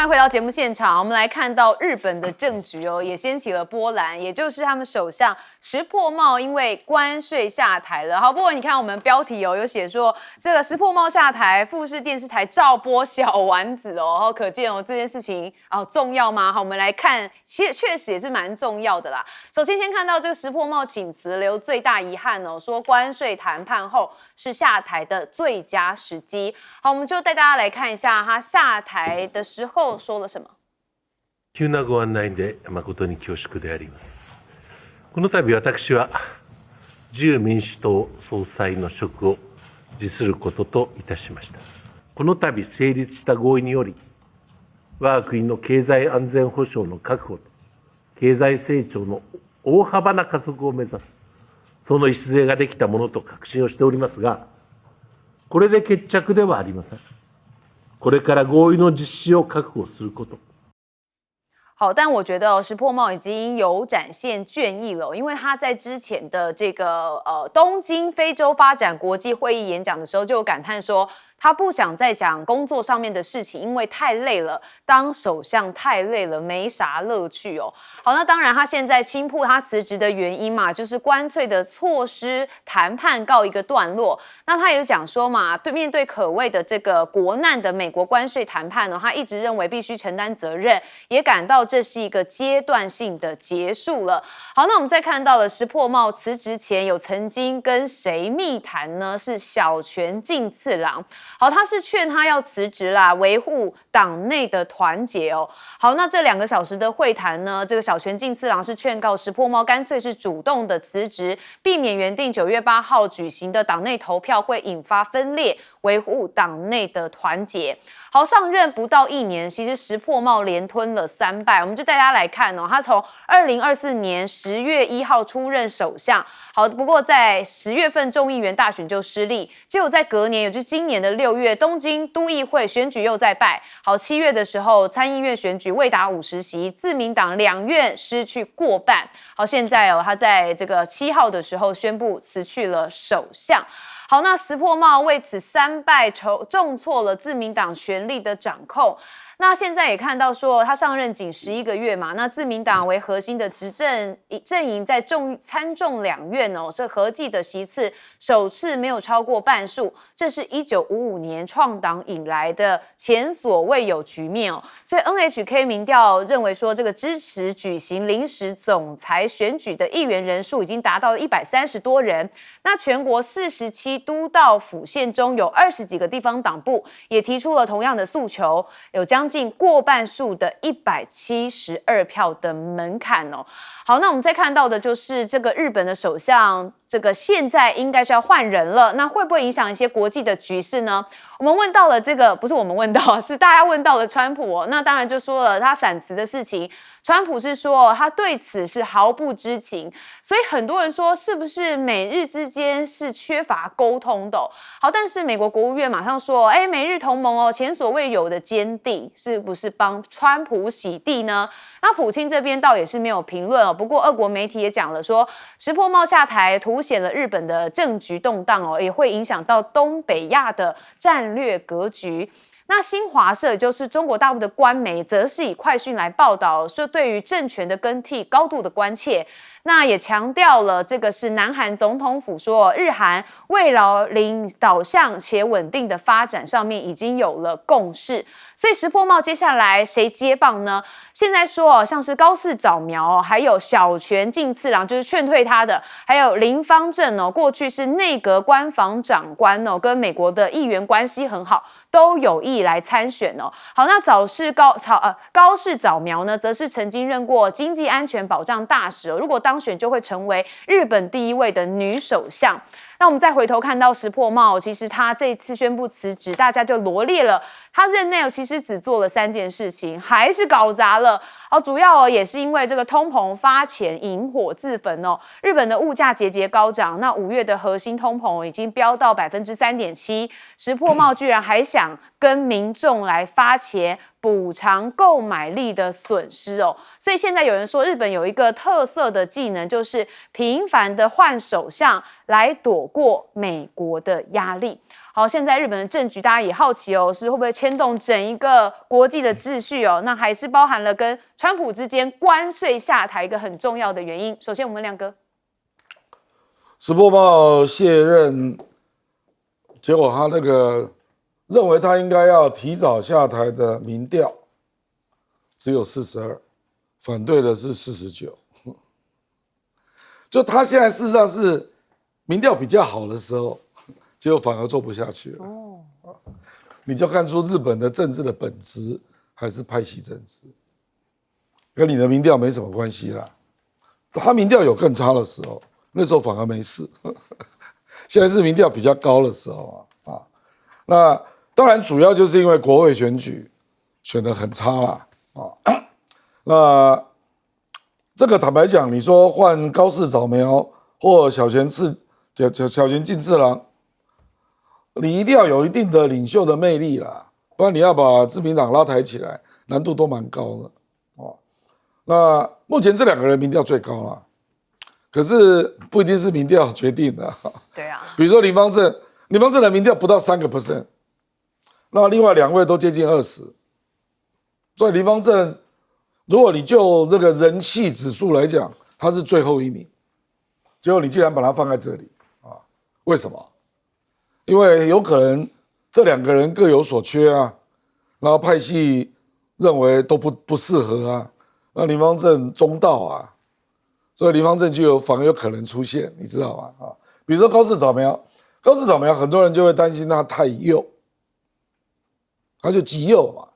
欢迎回到节目现场。我们来看到日本的政局哦，也掀起了波澜，也就是他们首相石破茂因为关税下台了。好，不过你看我们标题哦，有写说这个石破茂下台，富士电视台照播小丸子哦，可见哦这件事情重要吗？好，我们来看，确实也是蛮重要的啦。首先先看到这个石破茂请辞留最大遗憾哦，说关税谈判后是下台的最佳时机。好，我们就带大家来看一下他下台的时候说了什么。急なご案内で誠に恐縮であります。この度私は自由民主党総裁の職を辞することといたしました。この度成立した合意により、我が国の経済安全保障の確保と経済成長の大幅な加速を目指す、その礎ができたものと確信をしておりますが、これで決着ではありません。これから合意の実施を確保すること。好，但我觉得石破茂已经有展现倦意了，因为他在之前的这个东京非洲发展国际会议演讲的时候，就有感叹说，他不想再讲工作上面的事情，因为太累了，当首相太累了，没啥乐趣哦。好，那当然他现在轻曝他辞职的原因嘛，就是关税的措施谈判告一个段落。那他也讲说嘛，面对可谓的这个国难的美国关税谈判呢，他一直认为必须承担责任，也感到这是一个阶段性的结束了。好，那我们再看到了石破茂辞职前有曾经跟谁密谈呢？是小泉进次郎。好，他是劝他要辞职啦，维护党内的团结哦。好，那这2个小时的会谈呢，这个小泉进次郎是劝告石破茂干脆是主动的辞职，避免原定9月8号举行的党内投票会引发分裂，维护党内的团结。好，上任不到1年，其实石破茂连吞了3败，我们就带大家来看哦，他从2024年10月1号出任首相。好，不过在10月份众议员大选就失利，结果在隔年，也就是今年的6月，东京都议会选举又再败。好，7月的时候，参议院选举未达50席，自民党2院失去过半。好，现在他在这个7号的时候宣布辞去了首相。好，那石破茂为此3败重挫了自民党权力的掌控。那现在也看到说，他上任仅11个月嘛，那自民党为核心的执政阵营在参众2院哦，是合计的席次首次没有超过半数，这是1955年创党以来的前所未有局面哦。所以 NHK 民调认为说，这个支持举行临时总裁选举的议员人数已经达到了130多人。那全国47都道府县中有20几个地方党部也提出了同样的诉求，有将近过半数的172票的门槛哦。好，那我们再看到的就是这个日本的首相，这个现在应该是要换人了，那会不会影响一些国际的局势呢？我们问到了这个，不是我们问到，是大家问到了川普哦。那当然就说了他闪辞的事情，川普是说他对此是毫不知情，所以很多人说是不是美日之间是缺乏沟通的哦？好，但是美国国务院马上说，美日同盟哦，前所未有的坚定，是不是帮川普洗地呢？那普京这边倒也是没有评论哦，不过俄国媒体也讲了说，石破茂下台凸显了日本的政局动荡哦，也会影响到东北亚的战略格局。那新华社，也就是中国大陆的官媒，则是以快讯来报道，说对于政权的更替高度的关切。那也强调了，这个是南韩总统府说，日韩未来导向且稳定的发展上面已经有了共识。所以石破茂接下来谁接棒呢？现在说像是高市早苗还有小泉进次郎，就是劝退他的，还有林芳正过去是内阁官房长官跟美国的议员关系很好，都有意来参选哦。好，那高市早苗呢，则是曾经任过经济安全保障大使如果当选就会成为日本第1位的女首相。那我们再回头看到石破茂，其实他这一次宣布辞职，大家就罗列了他任内其实只做了3件事情，还是搞砸了。主要也是因为这个通膨发前引火自焚日本的物价节节高涨，那5月的核心通膨已经飙到3.7%，石破茂居然还想跟民众来发钱补偿购买力的损失哦。所以现在有人说，日本有一个特色的技能，就是频繁的换首相来躲过美国的压力。好，现在日本的政局，大家也好奇哦，是会不会牵动整一个国际的秩序哦？那还是包含了跟川普之间关税下台一个很重要的原因。首先，我们亮哥，石破茂卸任，结果他那个认为他应该要提早下台的民调只有42，反对的是49。就他现在事实上是民调比较好的时候。结果反而做不下去了。你就看出日本的政治的本质还是派系政治，跟你的民调没什么关系啦。他民调有更差的时候，那时候反而没事。现在是民调比较高的时候啊。那当然主要就是因为国会选举选得很差啦啊。那这个坦白讲，你说换高市早苗或小泉进次郎。你一定要有一定的领袖的魅力啦，不然你要把自民党拉抬起来，难度都蛮高的哦。那目前这2个人民调最高啦，可是不一定是民调决定的。对啊，比如说林芳正的民调不到3%，那另外2位都接近20%，所以林芳正，如果你就这个人气指数来讲，他是最后1名，结果你竟然把他放在这里啊？为什么？因为有可能这2个人各有所缺啊，然后派系认为都不适合啊，那林芳正中道啊，所以林芳正反而有可能出现，你知道吗？啊，比如说高市早苗，很多人就会担心他太右，他就极右嘛，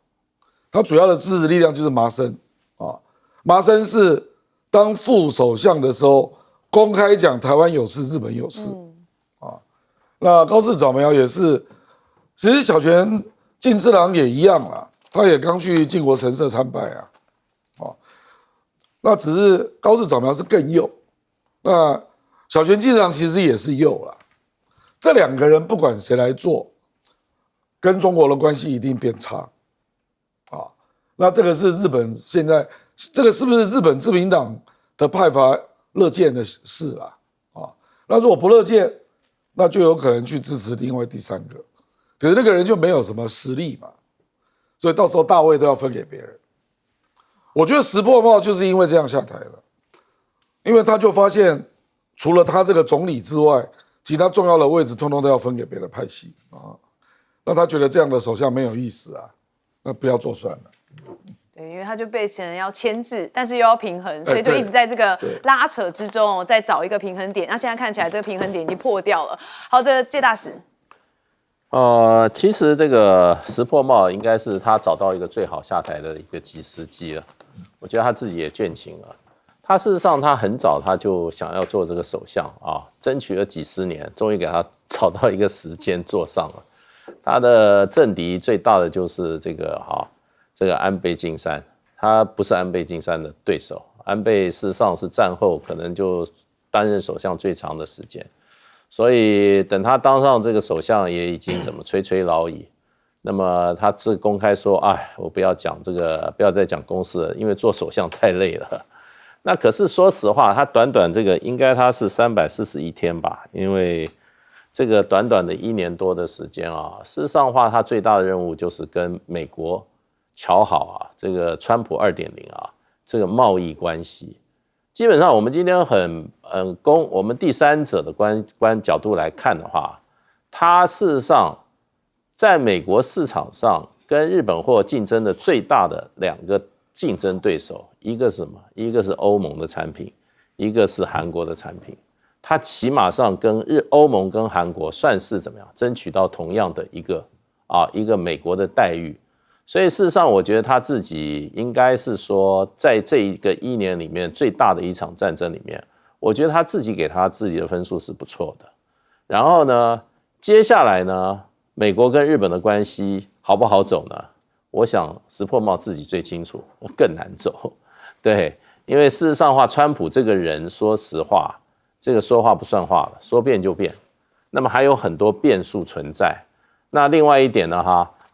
他主要的支持力量就是麻生啊，麻生是当副首相的时候公开讲台湾有事，日本有事。那高市早苗也是，其实小泉进次郎也一样啦，他也刚去靖国神社参拜啊，那只是高市早苗是更右，那小泉进次郎其实也是右啦，这2个人不管谁来做，跟中国的关系一定变差，啊，那这个是日本现在这个是不是日本自民党的派阀乐见的事啊？那如果不乐见，那就有可能去支持另外第3个，可是那个人就没有什么实力嘛，所以到时候大位都要分给别人。我觉得石破茂就是因为这样下台的，因为他就发现除了他这个总理之外，其他重要的位置通通都要分给别的派系啊。那他觉得这样的首相没有意思啊，那不要做算了。对，因为他就被成要牵制，但是又要平衡，所以就一直在这个拉扯之中再找一个平衡点。那现在看起来这个平衡点已经破掉了。好，这个介大使，其实这个石破茂应该是他找到一个最好下台的一个时机了。我觉得他自己也倦勤了。他事实上他很早他就想要做这个首相啊，争取了几十年，终于给他找到一个时间做上了。他的政敌最大的就是这个安倍晋三，他不是安倍晋三的对手。安倍事实上是战后可能就担任首相最长的时间，所以等他当上这个首相也已经垂垂老矣。那么他是公开说，我不要讲这个，不要再讲公事了，因为做首相太累了。那可是说实话，他短短这个应该他是341天吧，因为这个短短的1年多的时间啊，事实上的话，他最大的任务就是跟美国瞧好这个川普2.0这个贸易关系。基本上我们今天我们第三者的角度来看的话，他事实上在美国市场上跟日本货竞争的最大的2个竞争对手，一个是什么？一个是欧盟的产品，一个是韩国的产品。他起码上跟欧盟跟韩国算是怎么样争取到同样的一个美国的待遇。所以事实上我觉得他自己应该是说在这一个1年里面最大的一场战争里面，我觉得他自己给他自己的分数是不错的。然后呢，接下来呢，美国跟日本的关系好不好走呢？我想石破茂自己最清楚，更难走。对，因为事实上的话，川普这个人说实话，这个说话不算话了，说变就变，那么还有很多变数存在。那另外一点呢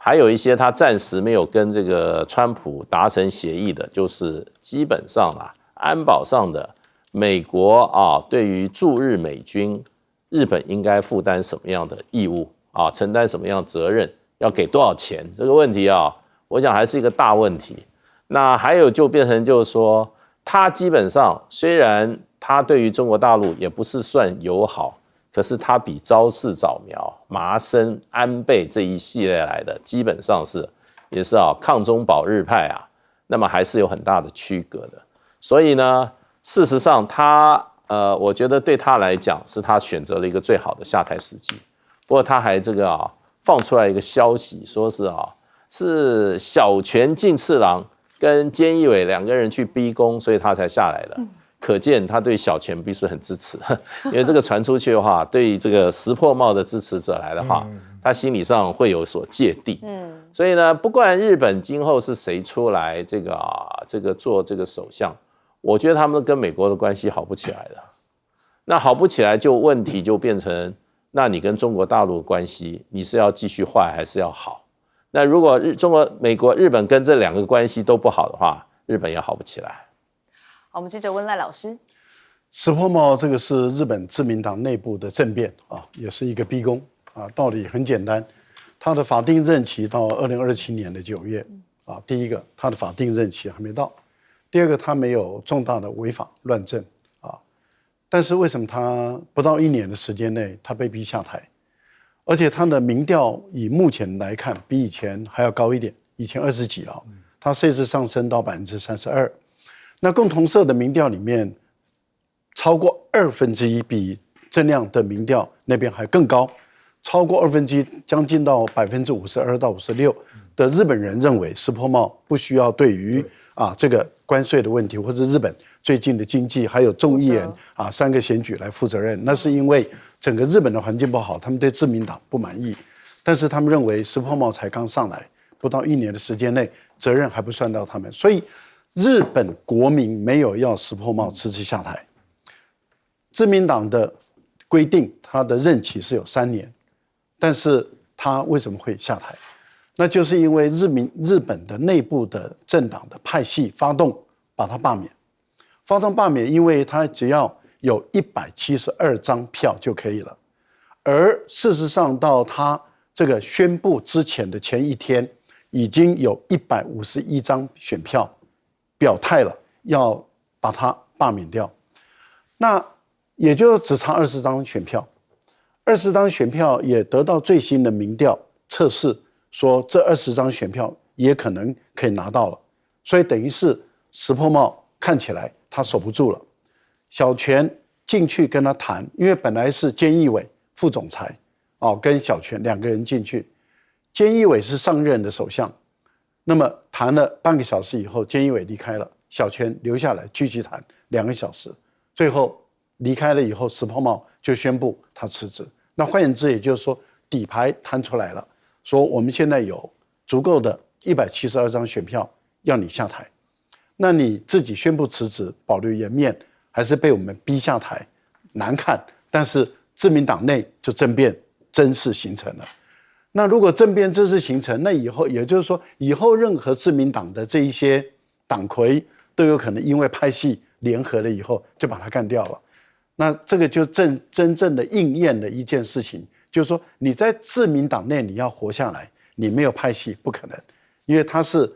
还有一些他暂时没有跟这个川普达成协议的，就是基本上安保上的美国对于驻日美军，日本应该负担什么样的义务承担什么样的责任，要给多少钱这个问题我想还是一个大问题。那还有就变成就是说，他基本上虽然他对于中国大陆也不是算友好，可是他比朝市早苗、麻生、安倍这一系列来的，基本上也是抗中保日派那么还是有很大的区隔的。所以呢，事实上我觉得对他来讲是他选择了一个最好的下台时机。不过他还放出来一个消息，说是小泉进次郎跟菅义伟两个人去逼宫，所以他才下来的。可见他对小泉不是很支持，因为这个传出去的话，对这个石破茂的支持者来的话，他心理上会有所芥蒂。所以呢，不管日本今后是谁出来这个做这个首相，我觉得他们跟美国的关系好不起来了。那好不起来，问题就变成，那你跟中国大陆的关系，你是要继续坏还是要好？那如果美国、日本跟这两个关系都不好的话，日本也好不起来。好，我们接着问赖老师。石破茂这个是日本自民党内部的政变也是一个逼宫道理很简单，他的法定任期到2027年的9月第一个，他的法定任期还没到；第二个，他没有重大的违法乱政但是为什么他不到1年的时间内他被逼下台？而且他的民调以目前来看比以前还要高一点，以前20几他这次上升到32%。那共同社的民调里面，超过1/2比郑亮的民调那边还更高，超过1/2，将近到52%到56%的日本人认为石破茂不需要对于这个关税的问题，或者日本最近的经济，还有众议员3个选举来负责任。那是因为整个日本的环境不好，他们对自民党不满意，但是他们认为石破茂才刚上来，不到1年的时间内，责任还不算到他们，所以日本国民没有要石破茂辞职下台。自民党的规定，他的任期是有3年，但是他为什么会下台？那就是因为日本的内部的政党的派系发动把他罢免，发动罢免，因为他只要有172张票就可以了，而事实上到他这个宣布之前的前一天，已经有151张选票表态了，要把他罢免掉。那也就只差20张选票，20张选票也得到最新的民调测试，说这20张选票也可能可以拿到了，所以等于是石破茂看起来他守不住了。小泉进去跟他谈，因为本来是菅义伟副总裁跟小泉2个人进去，菅义伟是上任的首相，那么谈了半个小时以后，菅义伟离开了，小泉留下来继续谈2个小时，最后离开了以后，石破茂就宣布他辞职。那换言之，也就是说底牌摊出来了，说我们现在有足够的172张选票要你下台，那你自己宣布辞职，保留颜面，还是被我们逼下台，难看。但是自民党内就政变真是形成了。那如果政变真是形成，那以后也就是说，以后任何自民党的这一些党魁都有可能因为派系联合了以后就把他干掉了。那这个就真正的应验的一件事情，就是说你在自民党内你要活下来，你没有派系不可能，因为他是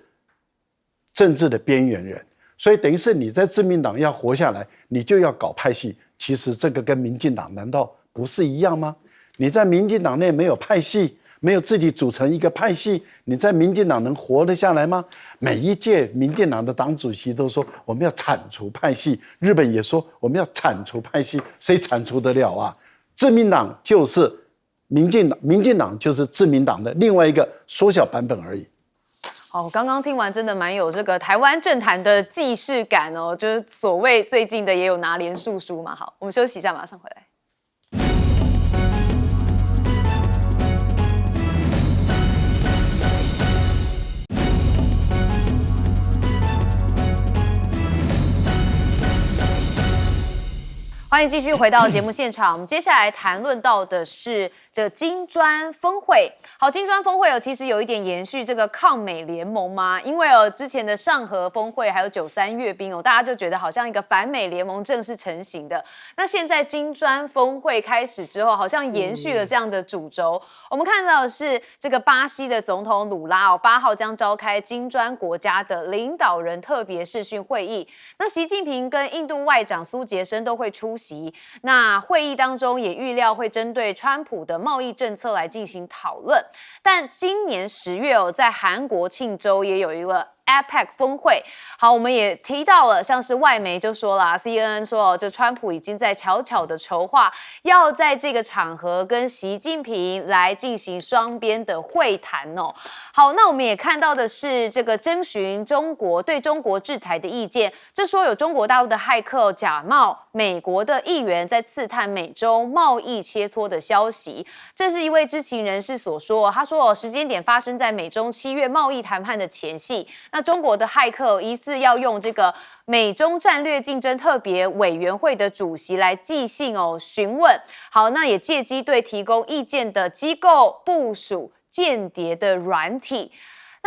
政治的边缘人，所以等于是你在自民党要活下来，你就要搞派系。其实这个跟民进党难道不是一样吗？你在民进党内没有派系，没有自己组成一个派系，你在民进党能活得下来吗？每一届民进党的党主席都说我们要铲除派系，日本也说我们要铲除派系，谁铲除得了啊？自民党就是民进党，民进党就是自民党的另外一个缩小版本而已。好，我刚刚听完真的蛮有这个台湾政坛的既视感哦，就是所谓最近的也有拿连署书嘛。好，我们休息一下，马上回来。欢欢迎继续回到节目现场。我们接下来谈论到的是这金砖峰会。好，金砖峰会其实有一点延续这个抗美联盟嘛，因为之前的上合峰会还有93阅兵大家就觉得好像一个反美联盟正式成型的。那现在金砖峰会开始之后，好像延续了这样的主轴。我们看到的是这个巴西的总统鲁拉8号将召开金砖国家的领导人特别视讯会议。那习近平跟印度外长苏杰生都会出席。那会议当中也预料会针对川普的贸易政策来进行讨论。但今年10月在韩国庆州也有一个APEC 峰会。好，我们也提到了，像是外媒就说了 CNN 说这川普已经在悄悄的筹划，要在这个场合跟习近平来进行双边的会谈好，那我们也看到的是这个征询中国对中国制裁的意见，这说有中国大陆的骇客假冒美国的议员在刺探美洲贸易切磋的消息。这是一位知情人士所说，他说时间点发生在美中7月贸易谈判的前夕。那中国的骇客疑似要用这个美中战略竞争特别委员会的主席来寄信询问。好，那也借机对提供意见的机构部署间谍的软体。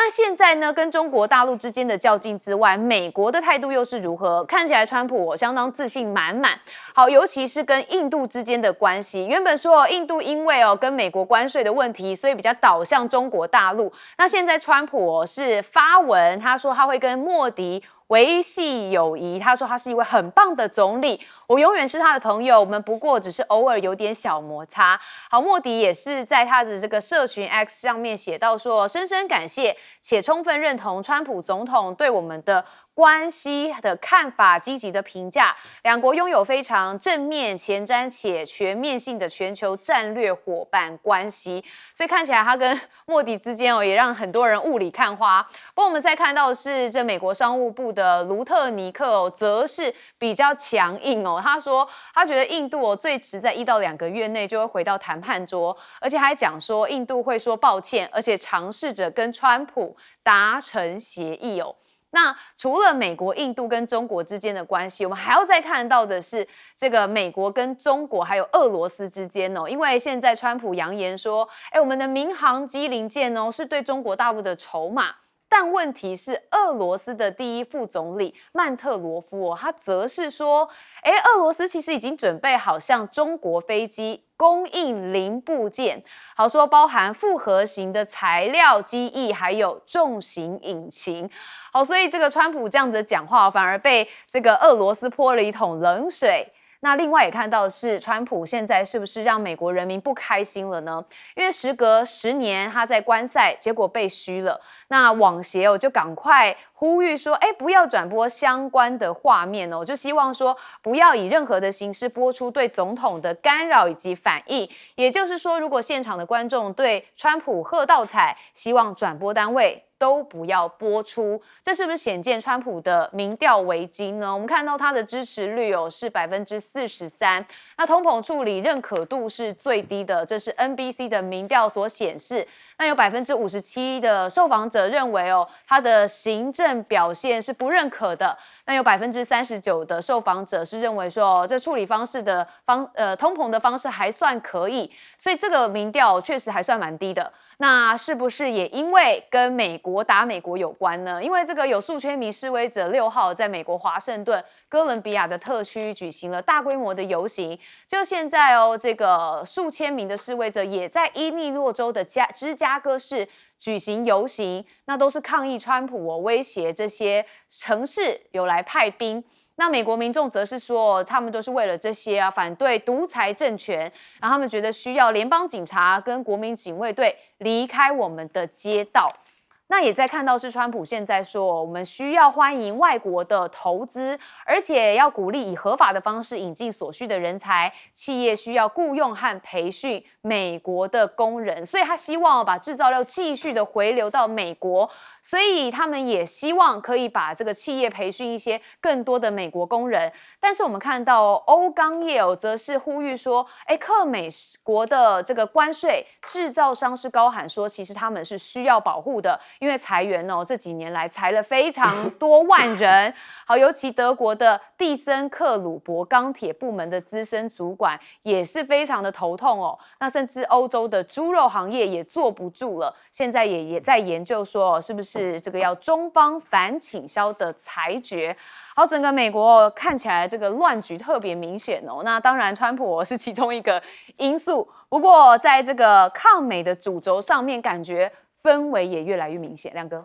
那现在呢，跟中国大陆之间的较劲之外，美国的态度又是如何？看起来川普相当自信满满。好，尤其是跟印度之间的关系，原本说印度因为跟美国关税的问题，所以比较倒向中国大陆。那现在川普是发文，他说他会跟莫迪维系友谊，他说他是一位很棒的总理，我永远是他的朋友，我们不过只是偶尔有点小摩擦。好，莫迪也是在他的这个社群 X 上面写到说，深深感谢且充分认同川普总统对我们的关系的看法，积极的评价，两国拥有非常正面、前瞻且全面性的全球战略伙伴关系。所以看起来他跟莫迪之间也让很多人雾里看花。不过我们再看到的是，这美国商务部的卢特尼克则是比较强硬他说他觉得印度最迟在1到2个月内就会回到谈判桌，而且还讲说印度会说抱歉，而且尝试着跟川普达成协议那除了美国、印度跟中国之间的关系，我们还要再看到的是这个美国跟中国还有俄罗斯之间因为现在川普扬言说，我们的民航机零件是对中国大陆的筹码。但问题是，俄罗斯的第一副总理曼特罗夫他则是说，俄罗斯其实已经准备好向中国飞机供应零部件，好说包含复合型的材料、机翼，还有重型引擎。好，所以这个川普这样子的讲话，反而被这个俄罗斯泼了一桶冷水。那另外也看到的是，川普现在是不是让美国人民不开心了呢？因为时隔10年，他在观赛，结果被嘘了。那网协就赶快呼吁说，不要转播相关的画面就希望说不要以任何的形式播出对总统的干扰以及反应。也就是说，如果现场的观众对川普喝倒彩，希望转播单位都不要播出。这是不是显见川普的民调危机呢？我们看到他的支持率是43%，那通膨处理认可度是最低的，这是 NBC 的民调所显示。那有57%的受访者认为他的行政表现是不认可的。那有39%的受访者是认为说这处理方式的通膨的方式还算可以，所以这个民调确实还算蛮低的。那是不是也因为跟美国打美国有关呢？因为这个有数千名示威者6号在美国华盛顿、哥伦比亚的特区举行了大规模的游行，就现在这个数千名的示威者也在伊利诺州的芝加哥市举行游行，那都是抗议川普威胁这些城市有来派兵。那美国民众则是说，他们都是为了这些反对独裁政权，然后他们觉得需要联邦警察跟国民警卫队离开我们的街道。那也在看到是川普现在说，我们需要欢迎外国的投资，而且要鼓励以合法的方式引进所需的人才，企业需要雇用和培训美国的工人，所以他希望把制造业继续的回流到美国，所以他们也希望可以把这个企业培训一些更多的美国工人。但是我们看到欧钢业则是呼吁说，克美国的这个关税，制造商是高喊说，其实他们是需要保护的，因为裁员这几年来裁了非常多万人。好，尤其德国的蒂森克鲁伯钢铁部门的资深主管也是非常的头痛哦。那甚至欧洲的猪肉行业也坐不住了，现在也在研究说，是不是这个要中方反倾销的裁决。好，整个美国看起来这个乱局特别明显哦。那当然，川普是其中一个因素，不过在这个抗美的主轴上面，感觉氛围也越来越明显。亮哥。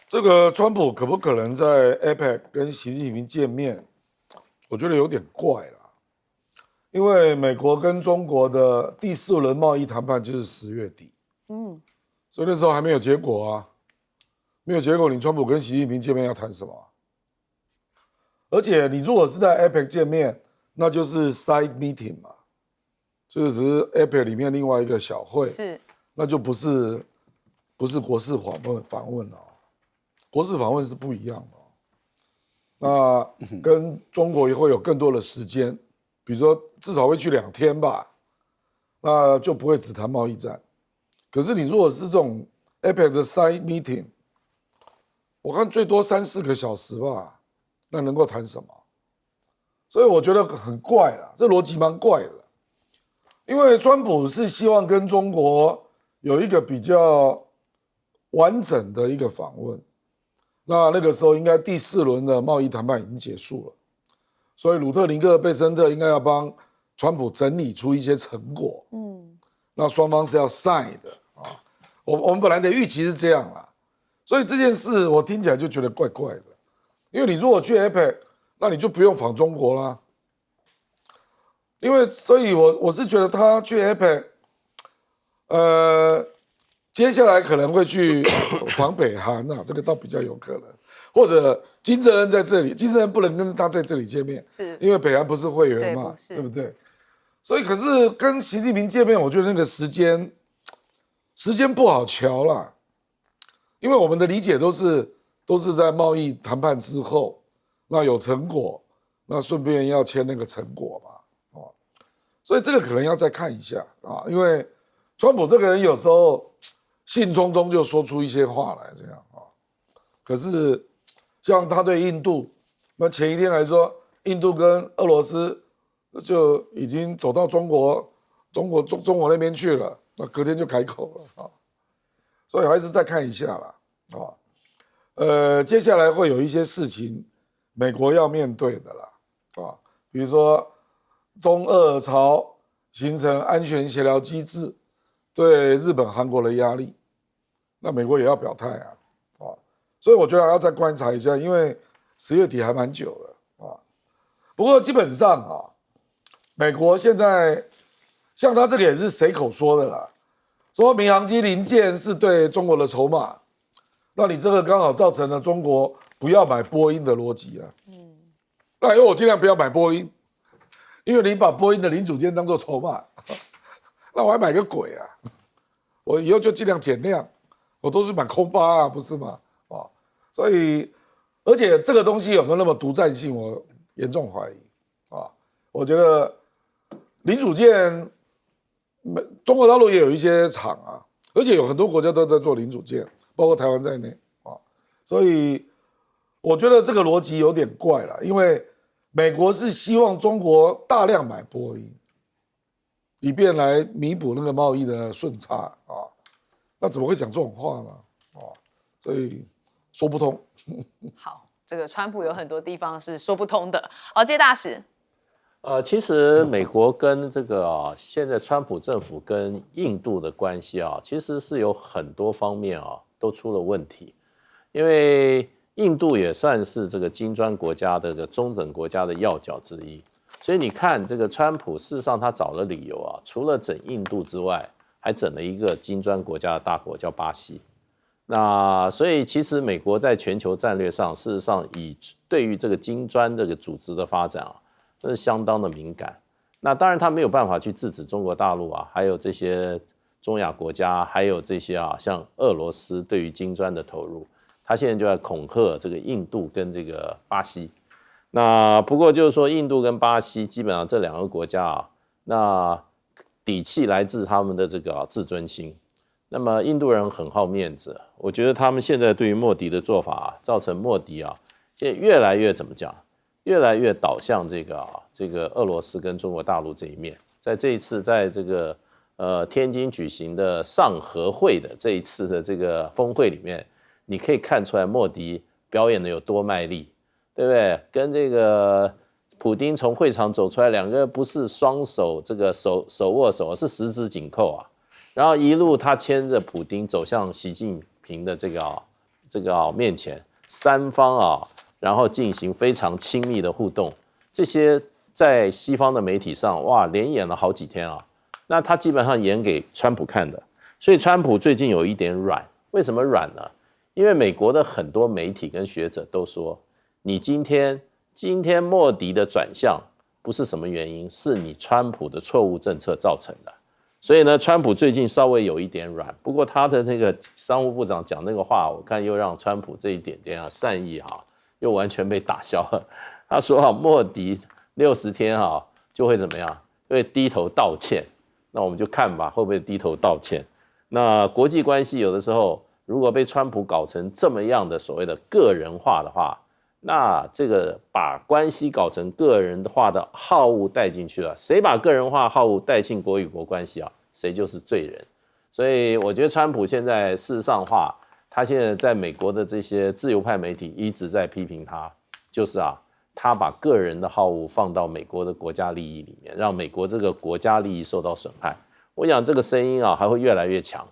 这个川普可不可能在 APEC 跟习近平见面？我觉得有点怪了，因为美国跟中国的第4轮贸易谈判就是10月底，所以那时候还没有结果啊，没有结果，你川普跟习近平见面要谈什么？而且你如果是在 APEC 见面，那就是 side meeting 嘛，这个只是 APEC 里面另外一个小会，是，那就不是国事访问了。国事访问是不一样的，那跟中国也会有更多的时间，比如说至少会去2天吧，那就不会只谈贸易战。可是你如果是这种 APEC 的 side meeting， 我看最多3-4个小时吧，那能够谈什么？所以我觉得很怪啦，这逻辑蛮怪的。因为川普是希望跟中国有一个比较完整的一个访问。那个时候应该第4轮的贸易谈判已经结束了，所以鲁特林克、贝森特应该要帮川普整理出一些成果。那双方是要 sign 的啊。我们本来的预期是这样啦，所以这件事我听起来就觉得怪怪的。因为你如果去 APEC， 那你就不用访中国啦。所以我是觉得他去 APEC， 接下来可能会去访北韩啊，这个倒比较有可能，或者金正恩在这里，金正恩不能跟他在这里见面，是因为北韩不是会员嘛，对不对？所以可是跟习近平见面，我觉得那个时间不好瞧啦，因为我们的理解都是在贸易谈判之后，那有成果，那顺便要签那个成果嘛，所以这个可能要再看一下啊，因为川普这个人有时候兴冲冲就说出一些话来，这样啊。可是像他对印度，那前一天来说，印度跟俄罗斯就已经走到中国那边去了，那隔天就开口了啊。所以还是再看一下啦啊。接下来会有一些事情，美国要面对的啦啊，比如说中俄朝形成安全协调机制，对日本、韩国的压力。那美国也要表态啊，所以我觉得还要再观察一下，因为10月底还蛮久的啊。不过基本上啊，美国现在像他这个也是随口说的啦，说民航机零件是对中国的筹码，那你这个刚好造成了中国不要买波音的逻辑啊。那因为我尽量不要买波音，因为你把波音的零组件当做筹码，那我还买个鬼啊！我以后就尽量减量。我都是买空巴啊，不是吗？所以，而且这个东西有没有那么独占性，我严重怀疑啊。我觉得零组件，中国大陆也有一些厂啊，而且有很多国家都在做零组件，包括台湾在内啊。所以，我觉得这个逻辑有点怪了，因为美国是希望中国大量买波音，以便来弥补那个贸易的顺差啊。那怎么会讲这种话呢？所以说不通。好，这个川普有很多地方是说不通的。好，谢大使。其实美国跟这个现在川普政府跟印度的关系啊，其实是有很多方面啊都出了问题，因为印度也算是这个金砖国家的这个中等国家的要角之一，所以你看这个川普事实上他找了理由啊，除了整印度之外，还整了一个金砖国家的大国叫巴西。那所以其实美国在全球战略上，事实上对于这个金砖这个组织的发展啊，这是相当的敏感。那当然他没有办法去制止中国大陆啊，还有这些中亚国家，还有这些像俄罗斯对于金砖的投入，他现在就在恐吓这个印度跟这个巴西。那不过就是说，印度跟巴西基本上这2个国家那底气来自他们的这个自尊心。那么印度人很好面子，我觉得他们现在对于莫迪的做法造成莫迪现在越来越怎么讲，越来越导向这个俄罗斯跟中国大陆这一面。在这一次在这个天津举行的上合会的这一次的这个峰会里面，你可以看出来莫迪表演的有多卖力，对不对？跟这个普丁从会场走出来，两个不是双手这个手握手，是十指紧扣然后一路他牵着普丁走向习近平的这个面前，三方然后进行非常亲密的互动。这些在西方的媒体上连演了好几天那他基本上演给川普看的，所以川普最近有一点软。为什么软呢？因为美国的很多媒体跟学者都说，你今天莫迪的转向不是什么原因，是你川普的错误政策造成的。所以呢，川普最近稍微有一点软，不过他的那个商务部长讲那个话，我看又让川普这一点点善意又完全被打消了。他说莫迪60天就会怎么样，会低头道歉。那我们就看吧，会不会低头道歉？那国际关系有的时候，如果被川普搞成这么样的所谓的个人化的话，那这个把关系搞成个人化的好恶带进去了，谁把个人化好恶带进国与国关系谁就是罪人。所以我觉得川普现在事实上他现在在美国的这些自由派媒体一直在批评他，就是他把个人的好恶放到美国的国家利益里面，让美国这个国家利益受到损害。我想这个声音还会越来越强。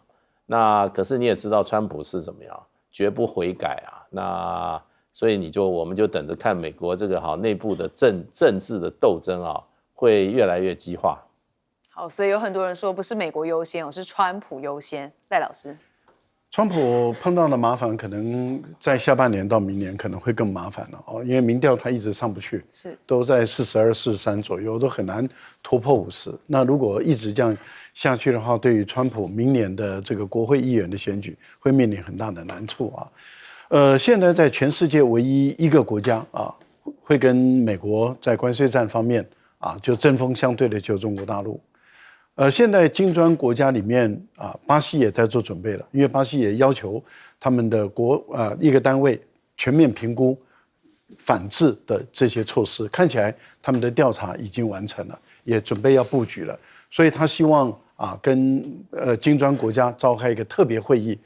那可是你也知道川普是怎么样，绝不悔改那所以我们就等着看美国这个内部的政治的斗争会越来越激化。好，所以有很多人说不是美国优先是川普优先。赖老师，川普碰到的麻烦可能在下半年到明年可能会更麻烦了因为民调他一直上不去，都在42、43左右，都很难突破50。那如果一直这样下去的话，对于川普明年的这个国会议员的选举会面临很大的难处现在在全世界唯一一个国家会跟美国在关税战方面就针锋相对的就是中国大陆。现在金砖国家里面巴西也在做准备了，因为巴西也要求他们的一个单位全面评估反制的这些措施，看起来他们的调查已经完成了，也准备要布局了，所以他希望跟金砖国家召开一个特别会议，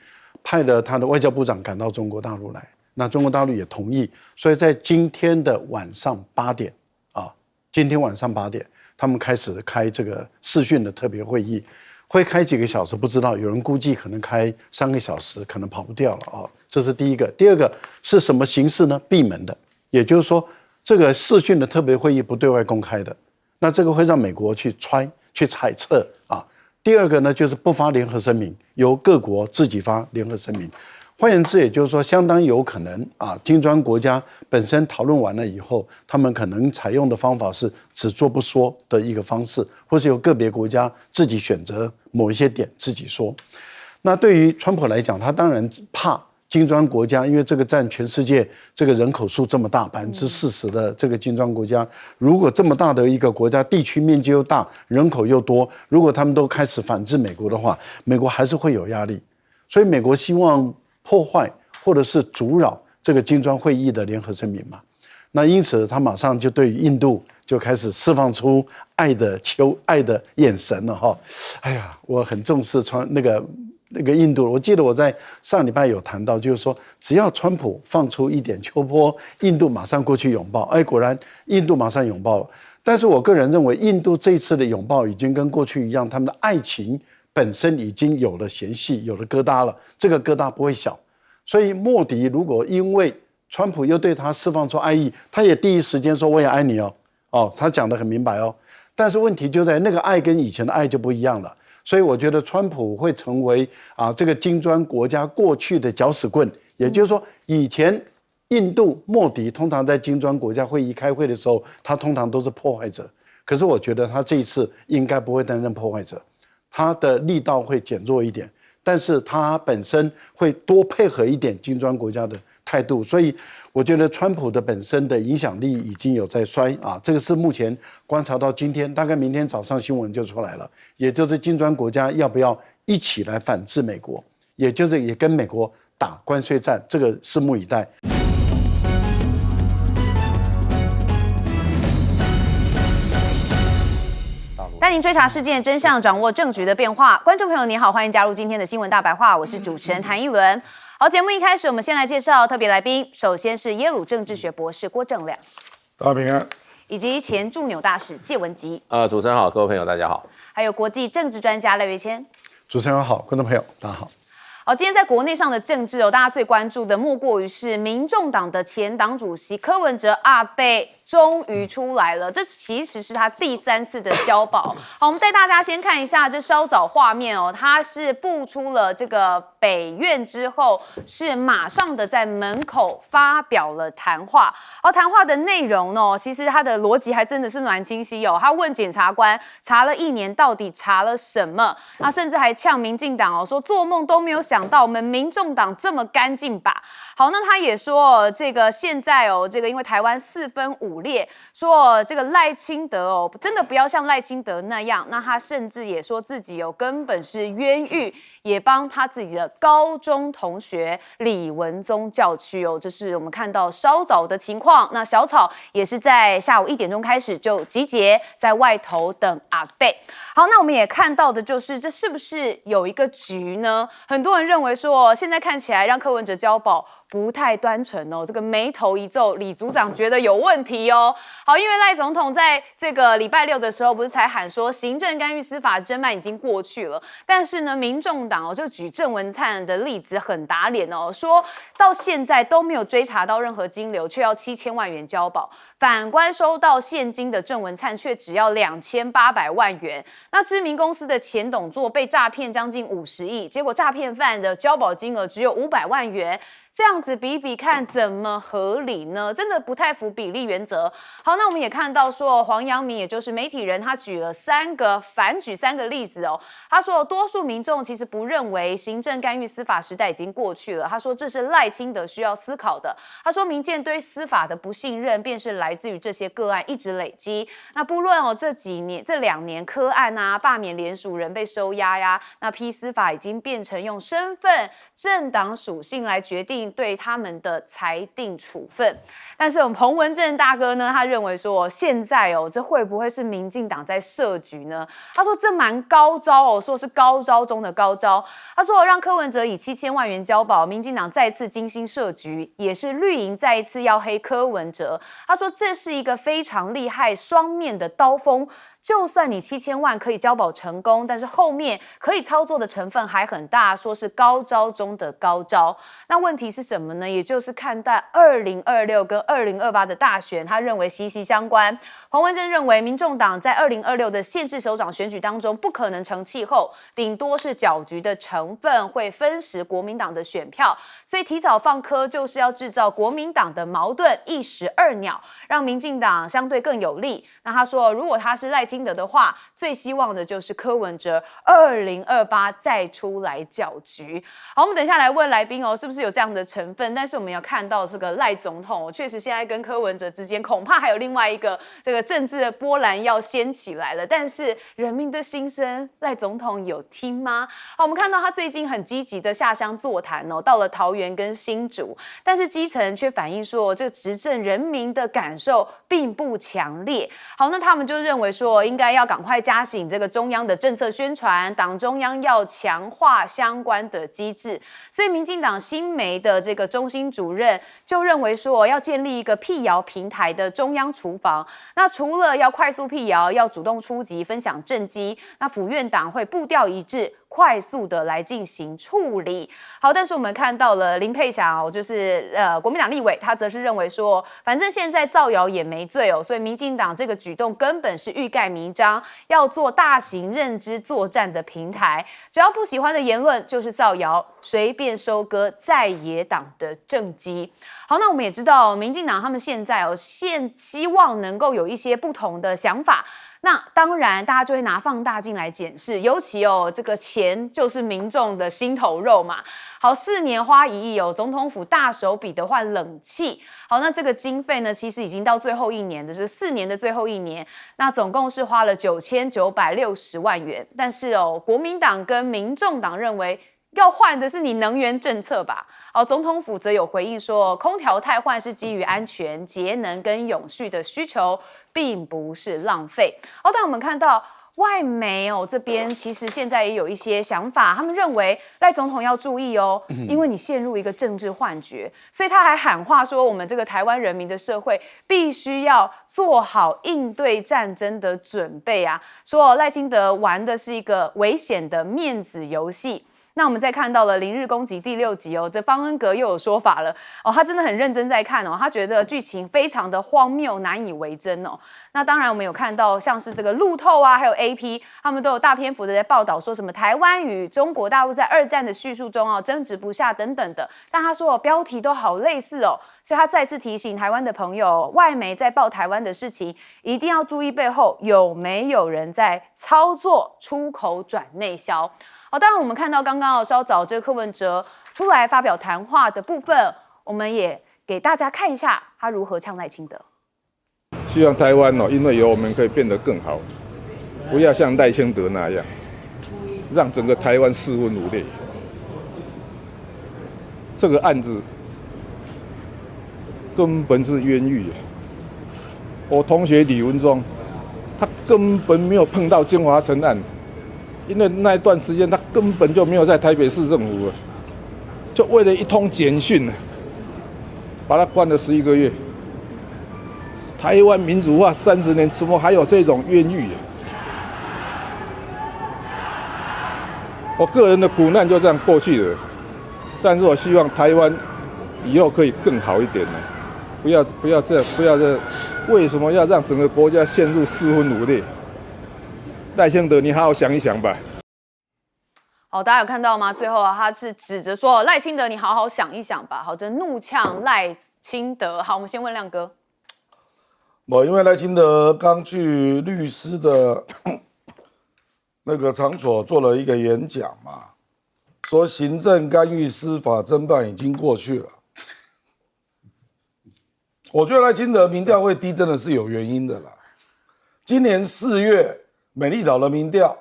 派了他的外交部长赶到中国大陆来，那中国大陆也同意，所以在今天的晚上8点今天晚上8点。他们开始开这个视讯的特别会议，会开几个小时不知道，有人估计可能开3个小时，可能跑不掉了这是第一个。第二个是什么形式呢？闭门的，也就是说这个视讯的特别会议不对外公开的，那这个会让美国去猜测第二个呢，就是不发联合声明，由各国自己发联合声明。换言之，也就是说，相当有可能金砖国家本身讨论完了以后，他们可能采用的方法是只做不说的一个方式，或是由个别国家自己选择某一些点自己说。那对于川普来讲，他当然怕金砖国家，因为这个占全世界这个人口数这么大，40%的这个金砖国家，如果这么大的一个国家，地区面积又大，人口又多，如果他们都开始反制美国的话，美国还是会有压力。所以美国希望破坏或者是阻扰这个金砖会议的联合声明嘛，那因此他马上就对于印度就开始释放出爱的眼神了哎呀，我很重视那个印度，我记得我在上礼拜有谈到，就是说只要川普放出一点秋波，印度马上过去拥抱，果然印度马上拥抱了。但是我个人认为，印度这一次的拥抱已经跟过去一样，他们的爱情本身已经有了嫌隙，有了疙瘩了，这个疙瘩不会小。所以莫迪如果因为川普又对他释放出爱意，他也第一时间说我也爱你他讲得很明白但是问题就在那个爱跟以前的爱就不一样了。所以我觉得川普会成为这个金砖国家过去的搅屎棍，也就是说以前印度莫迪通常在金砖国家会议开会的时候，他通常都是破坏者，可是我觉得他这一次应该不会担任破坏者。它的力道会减弱一点，但是它本身会多配合一点金砖国家的态度，所以我觉得川普的本身的影响力已经有在衰啊，这个是目前观察到今天，大概明天早上新闻就出来了，也就是金砖国家要不要一起来反制美国，也就是也跟美国打关税战，这个拭目以待。带您追查事件真相，掌握政局的变化。观众朋友您好，欢迎加入今天的新闻大白话，我是主持人谭一伦。好，节目一开始，我们先来介绍特别来宾。首先是耶鲁政治学博士郭正亮，大家平安，以及前驻纽大使介文吉。主持人好，各位朋友大家好。还有国际政治专家赖岳谦。主持人好，观众朋友大家好。好，今天在国内上的政治大家最关注的莫过于是民众党的前党主席柯文哲阿贝终于出来了，这其实是他第3次的交保。好，我们带大家先看一下这稍早画面他是步出了这个北院之后，是马上的在门口发表了谈话。谈话的内容其实他的逻辑还真的是蛮清晰他问检察官查了1年到底查了什么，甚至还呛民进党说做梦都没有想到我们民众党这么干净吧。好，那他也说这个现在这个因为台湾4分5裂，说这个赖清德真的不要像赖清德那样。那他甚至也说自己根本是冤狱，也帮他自己的高中同学李文宗叫屈这是我们看到稍早的情况。那小草也是在下午1点钟开始就集结在外头等阿贝。好，那我们也看到的就是这是不是有一个局呢？很多人认为说现在看起来让柯文哲交保不太单纯这个眉头一皱，李组长觉得有问题好，因为赖总统在这个礼拜6的时候不是才喊说行政干预司法侦办已经过去了，但是呢民众党就举郑文灿的例子很打脸说到现在都没有追查到任何金流，却要7000万元交保，反观收到现金的郑文灿却只要2800万元。那知名公司的前董座被诈骗将近50亿，结果诈骗犯的交保金额只有500万元。这样子比比看怎么合理呢？真的不太符比例原则。好，那我们也看到说黄阳明也就是媒体人，他举了反举3个例子他说多数民众其实不认为行政干预司法时代已经过去了，他说这是赖清德需要思考的。他说民间对司法的不信任便是来自于这些个案一直累积。那不论这2年柯案罢免联署人被收押呀，那批司法已经变成用身份政党属性来决定对他们的裁定处分。但是我们彭文正大哥呢，他认为说现在这会不会是民进党在设局呢？他说这蛮高招说是高招中的高招。他说让柯文哲以7000万元交保，民进党再次精心设局，也是绿营再一次要黑柯文哲。他说这是一个非常厉害双面的刀锋，就算你7000万可以交保成功，但是后面可以操作的成分还很大，说是高招中的高招。那问题是什么呢？也就是看待2026跟2028的大选，他认为息息相关。彭文正认为民众党在2026的县市首长选举当中不可能成气候，顶多是搅局的成分会分食国民党的选票，所以提早放柯就是要制造国民党的矛盾，一石二鸟，让民进党相对更有利。那他说如果他是赖清德的话，最希望的就是柯文哲2028再出来搅局。好，我们等一下来问来宾是不是有这样的成分？但是我们要看到这个赖总统确实现在跟柯文哲之间恐怕还有另外一个这个政治的波澜要掀起来了。但是人民的心声，赖总统有听吗？好，我们看到他最近很积极的下乡座谈到了桃园跟新竹，但是基层却反映说这个执政人民的感受并不强烈。好，那他们就认为说应该要赶快加紧这个中央的政策宣传，党中央要强化相关的机制。所以民进党新媒的这个中心主任就认为说要建立一个辟谣平台的中央厨房。那除了要快速辟谣，要主动出击分享政绩，那府院党会步调一致，快速的来进行处理。好，但是我们看到了林佩霞就是国民党立委，他则是认为说反正现在造谣也没罪所以民进党这个举动根本是欲盖弥彰，要做大型认知作战的平台，只要不喜欢的言论就是造谣，随便收割在野党的政绩。好，那我们也知道民进党他们现在希望能够有一些不同的想法。那当然，大家就会拿放大镜来检视，尤其这个钱就是民众的心头肉嘛。好，4年花1亿总统府大手笔的换冷气。好，那这个经费呢，其实已经到最后1年的，就是4年的最后1年，那总共是花了9960万元。但是国民党跟民众党认为要换的是你能源政策吧？好，总统府则有回应说，空调汰换是基于安全、节能跟永续的需求，并不是浪费。但我们看到外媒这边其实现在也有一些想法，他们认为赖总统要注意因为你陷入一个政治幻觉，所以他还喊话说，我们这个台湾人民的社会必须要做好应对战争的准备啊，说赖清德玩的是一个危险的面子游戏。那我们再看到了《零日攻击》第6集这方恩格又有说法了他真的很认真在看他觉得剧情非常的荒谬，难以为真那当然我们有看到像是这个路透还有 AP， 他们都有大篇幅的在报道说什么台湾与中国大陆在2战的叙述中争执不下等等的，但他说标题都好类似所以他再次提醒台湾的朋友，外媒在报台湾的事情，一定要注意背后有没有人在操作出口转内销。当然我们看到刚刚稍早这个柯文哲出来发表谈话的部分，我们也给大家看一下他如何呛赖清德。希望台湾因为有我们可以变得更好，不要像赖清德那样，让整个台湾四分五裂。这个案子根本是冤狱。我同学李文忠，他根本没有碰到金华城案。因为那一段时间他根本就没有在台北市政府了，就为了一通简讯把他关了11个月。台湾民主化30年，怎么还有这种冤狱我个人的苦难就这样过去了，但是我希望台湾以后可以更好一点不要这样，为什么要让整个国家陷入四分五裂？赖清德，你好好想一想吧。好，大家有看到吗？最后他是指着说赖清德，你好好想一想吧。好，这怒呛赖清德。好，我们先问亮哥。因为赖清德刚去律师的那个场所做了一个演讲嘛，说行政干预司法侦办已经过去了。我觉得赖清德民调会低真的是有原因的啦。今年4月。美丽岛的民调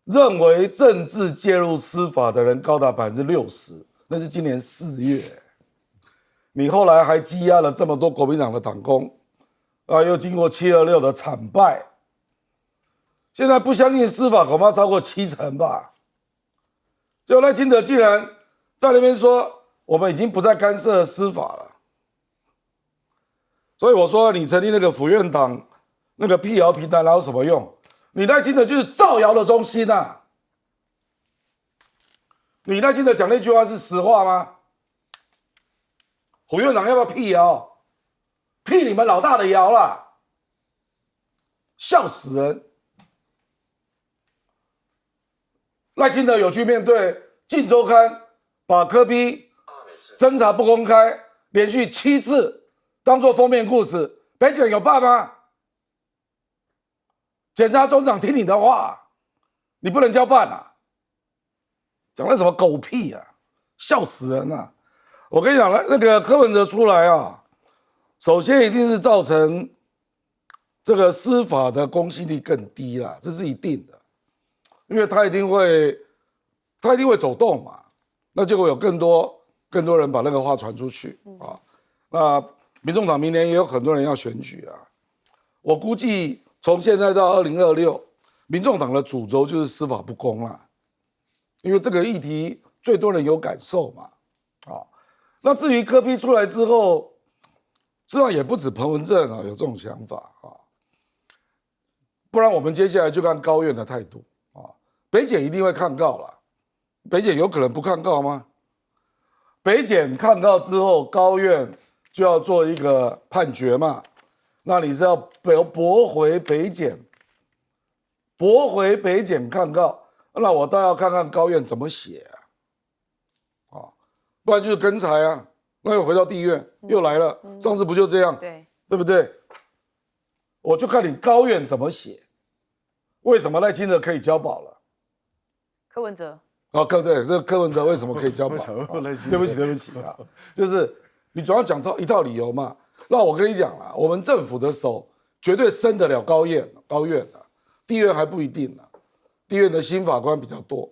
认为政治介入司法的人高达60%，那是今年4月。你后来还羁押了这么多国民党的党工，又经过726的惨败，现在不相信司法恐怕超过70%吧。结果赖清德竟然在那边说，我们已经不再干涉司法了。所以我说，你成立那个府院党那个辟谣平台，哪有什么用？你赖清德就是造谣的中心啊！你赖清德讲那句话是实话吗？府院长要不要辟谣？辟你们老大的谣啦！笑死人！赖清德有去面对《镜周刊》，把柯 P 侦查不公开连续7次当作封面故事，北检有办吗？检察总长听你的话，你不能交办啊！讲的什么狗屁啊，笑死人啊！我跟你讲，那个柯文哲出来啊，首先一定是造成这个司法的公信力更低啦，这是一定的，因为他一定会走动嘛，那就会有更多人把那个话传出去啊。那民众党明年也有很多人要选举啊，我估计。从现在到2026，民众党的主轴就是司法不公啦，因为这个议题最多人有感受嘛，那至于柯 P 出来之后，实际上也不止彭文正有这种想法不然我们接下来就看高院的态度北检一定会抗告啦，北检有可能不抗告吗？北检抗告之后，高院就要做一个判决嘛。那你是要驳回北检抗告，那我倒要看看高院怎么写不然就是跟裁啊，那又回到地院又来了，上次不就这样，对不对？我就看你高院怎么写为什么赖清德可以交保了？柯文哲。哦，对，这个柯文哲为什么可以交保？对不起啊，就是你总要讲到一套理由嘛。那我跟你讲啦，我们政府的手绝对伸得了高院啊，地院还不一定呢。地院的新法官比较多。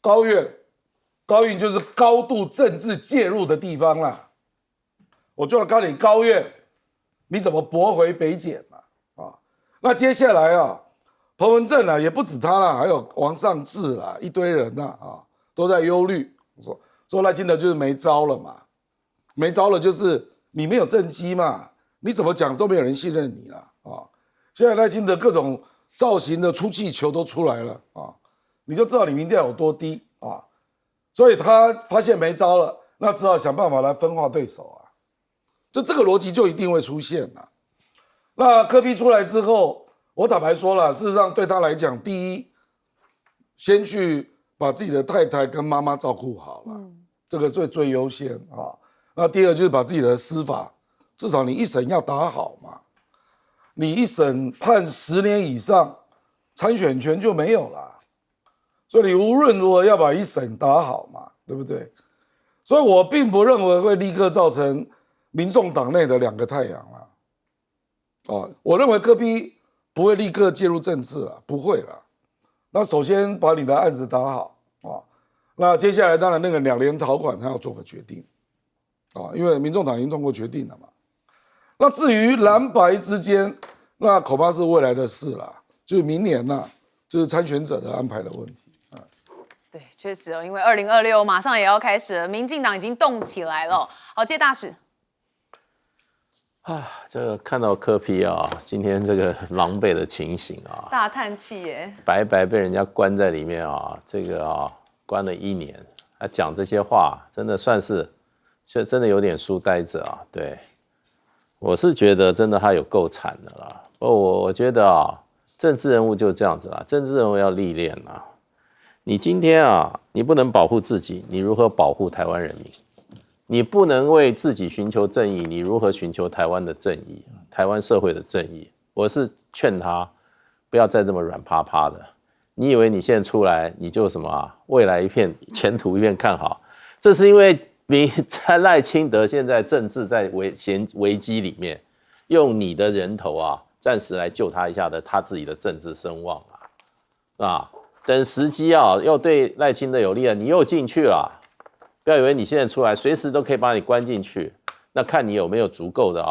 高院就是高度政治介入的地方啦。我就要告诉你，高院你怎么驳回北检嘛？啊，那接下来啊。彭文正啊，也不止他啦，还有王上志啦，一堆人呐都在忧虑，说赖清德就是没招了嘛，没招了就是你没有政绩嘛，你怎么讲都没有人信任你了啊！现在赖清德各种造型的出气球都出来了啊，你就知道你民调有多低啊，所以他发现没招了，那只好想办法来分化对手啊，就这个逻辑就一定会出现了。那柯 P 出来之后。我坦白说了，事实上对他来讲，第一，先去把自己的太太跟妈妈照顾好了，这个最优先啊。那第二就是把自己的司法，至少你一审要打好嘛。你一审判10年以上，参选权就没有了。所以你无论如何要把一审打好嘛，对不对？所以我并不认为会立刻造成民众党内的2个太阳啦。哦，我认为柯 P。不会立刻介入政治了，不会了。那首先把你的案子打好啊，那接下来当然那个2年逃款他要做个决定啊，因为民众党已经通过决定了嘛。那至于蓝白之间，那恐怕是未来的事了，就是明年呐，就是参选者的安排的问题。对，确实哦，因为2026马上也要开始了，民进党已经动起来了。好，谢大使。这个看到柯 P 啊，今天这个狼狈的情形啊，大叹气耶，白白被人家关在里面啊，这个啊关了1年，他讲这些话，真的算是，真的有点书呆子啊。对，我是觉得真的他有够惨的啦。我觉得啊，政治人物就这样子啦，政治人物要历练啦。你今天啊，你不能保护自己，你如何保护台湾人民？你不能为自己寻求正义，你如何寻求台湾的正义，台湾社会的正义？我是劝他不要再这么软趴趴的。你以为你现在出来你就什么啊？未来前途一片看好？这是因为赖清德现在政治在危机里面，用你的人头啊，暂时来救他一下的他自己的政治声望啊，等时机啊，又对赖清德有利了，你又进去了。不要以为你现在出来随时都可以把你关进去，那看你有没有足够的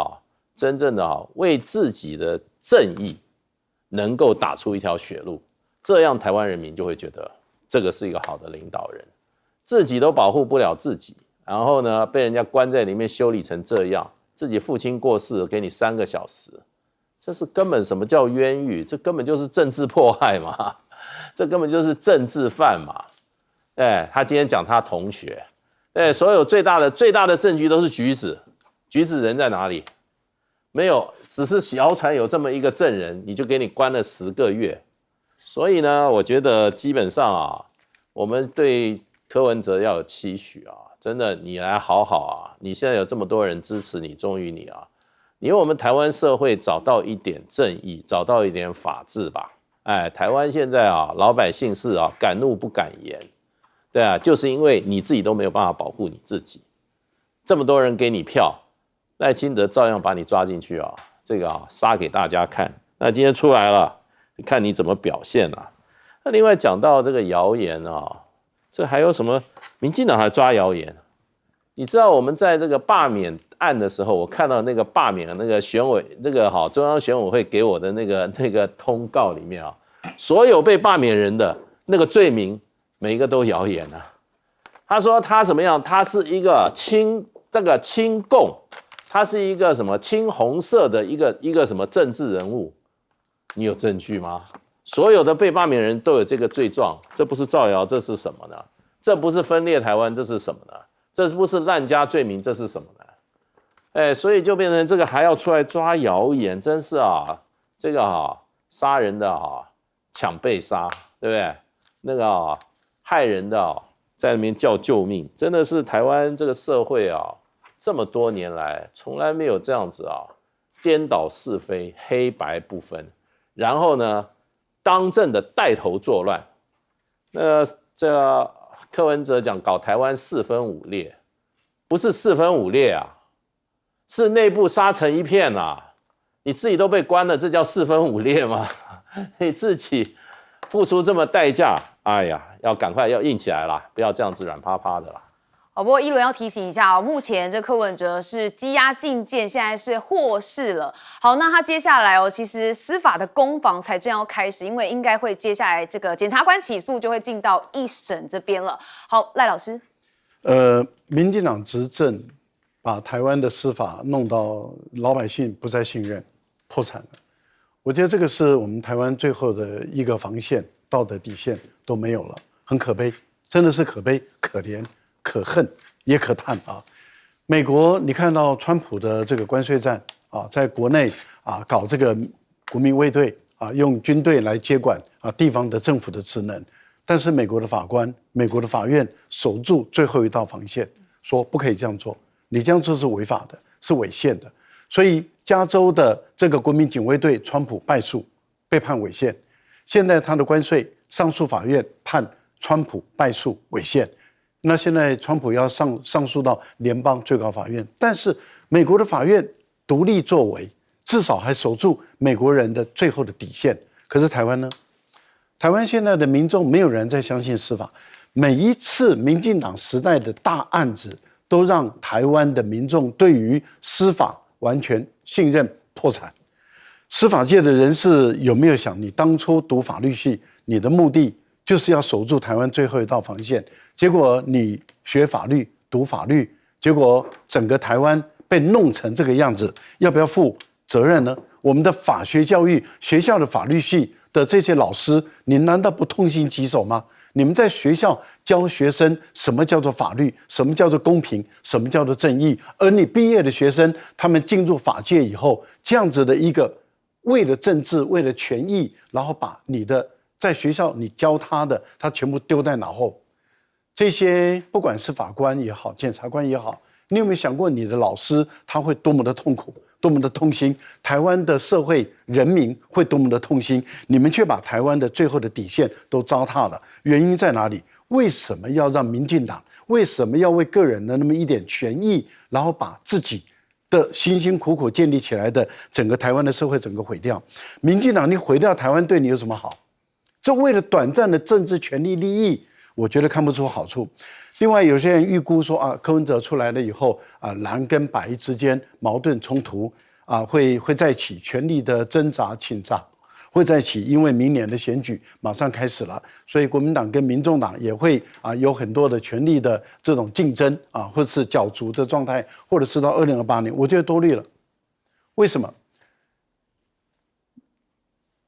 真正的为自己的正义能够打出一条血路，这样台湾人民就会觉得这个是一个好的领导人。自己都保护不了自己，然后呢被人家关在里面修理成这样，自己父亲过世给你3个小时，这是根本什么叫冤狱？这根本就是政治迫害嘛，这根本就是政治犯嘛。他今天讲他同学。所有最大的证据都是橘子人在哪里？没有，只是谣传有这么一个证人，你就给你关了10个月。所以呢，我觉得基本上啊，我们对柯文哲要有期许啊，真的，你来好啊，你现在有这么多人支持你，忠于你啊，你为我们台湾社会找到一点正义，找到一点法治吧。台湾现在啊，老百姓是啊，敢怒不敢言。对啊，就是因为你自己都没有办法保护你自己，这么多人给你票，赖清德照样把你抓进去啊，这个杀给大家看。那今天出来了，看你怎么表现啊。那另外讲到这个谣言啊，这还有什么？民进党还抓谣言？你知道我们在这个罢免案的时候，我看到那个罢免的那个选委，那个中央选委会给我的那个通告里面啊，所有被罢免人的那个罪名。每一个都谣言啊！他说他怎么样？他是一个亲共，他是一个什么青红色的一个什么政治人物？你有证据吗？所有的被罢免人都有这个罪状，这不是造谣，这是什么呢？这不是分裂台湾，这是什么呢？这不是滥加罪名，这是什么呢？所以就变成这个还要出来抓谣言，真是这个杀人的抢被杀，对不对？那个害人的在那边叫救命，真的是台湾这个社会这么多年来从来没有这样子颠倒是非，黑白不分，然后呢，当政的带头作乱。这柯文哲讲搞台湾4分5裂，不是4分5裂啊，是内部杀成一片啊！你自己都被关了，这叫4分5裂吗？你自己付出这么代价，哎呀，要赶快要硬起来啦，不要这样子软趴趴的啦。好，不过一轮要提醒一下哦，目前这柯文哲是羁押禁见，现在是获释了。好，那他接下来哦，其实司法的攻防才正要开始，因为应该会接下来这个检察官起诉就会进到一审这边了。好，赖老师，民进党执政把台湾的司法弄到老百姓不再信任，破产了。我觉得这个是我们台湾最后的一个防线，道德底线都没有了，很可悲，真的是可悲、可怜、可恨也可叹啊！美国，你看到川普的这个关税战啊，在国内啊搞这个国民卫队啊，用军队来接管啊地方的政府的职能，但是美国的法官、美国的法院守住最后一道防线，说不可以这样做，你这样做是违法的，是违宪的。所以加州的这个国民警卫队，川普败诉，被判违宪。现在他的关税上诉法院判川普败诉违宪。那现在川普要上诉到联邦最高法院，但是美国的法院独立作为，至少还守住美国人的最后的底线。可是台湾呢？台湾现在的民众没有人再相信司法，每一次民进党时代的大案子，都让台湾的民众对于司法完全信任破产。司法界的人士有没有想，你当初读法律系，你的目的就是要守住台湾最后一道防线，结果你学法律读法律，结果整个台湾被弄成这个样子，要不要负责任呢？我们的法学教育学校的法律系的这些老师，你难道不痛心疾首吗？你们在学校教学生什么叫做法律，什么叫做公平，什么叫做正义，而你毕业的学生，他们进入法界以后，这样子的一个为了政治，为了权益，然后把你的在学校你教他的，他全部丢在脑后。这些不管是法官也好，检察官也好，你有没有想过你的老师他会多么的痛苦，多么的痛心？台湾的社会人民会多么的痛心？你们却把台湾的最后的底线都糟蹋了，原因在哪里？为什么要让民进党？为什么要为个人的那么一点权益，然后把自己的辛辛苦苦建立起来的整个台湾的社会整个毁掉？民进党，你毁掉台湾对你有什么好？这为了短暂的政治权利利益，我觉得看不出好处。另外，有些人预估说柯文哲出来了以后蓝跟白之间矛盾冲突会再起权力的挣扎倾轧，会再起，因为明年的选举马上开始了，所以国民党跟民众党也会有很多的权力的这种竞争或者是角逐的状态，或者是到2028年，我觉得多虑了。为什么？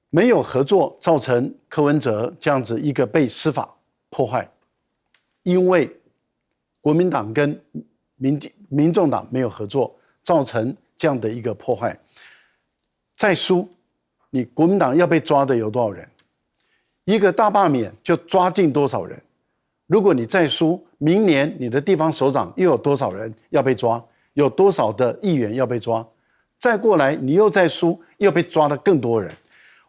没有合作，造成柯文哲这样子一个被司法破坏，因为国民党跟民众党没有合作，造成这样的一个破坏。再输，你国民党要被抓的有多少人？一个大罢免就抓进多少人？如果你再输，明年你的地方首长又有多少人要被抓？有多少的议员要被抓？再过来你又再输，又被抓了更多人。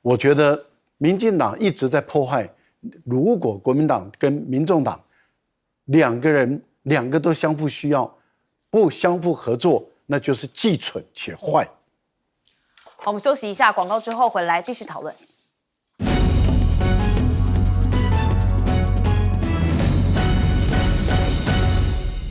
我觉得民进党一直在破坏，如果国民党跟民众党两个都相互需要，不相互合作，那就是既蠢且坏。好，我们休息一下，广告之后回来继续讨论。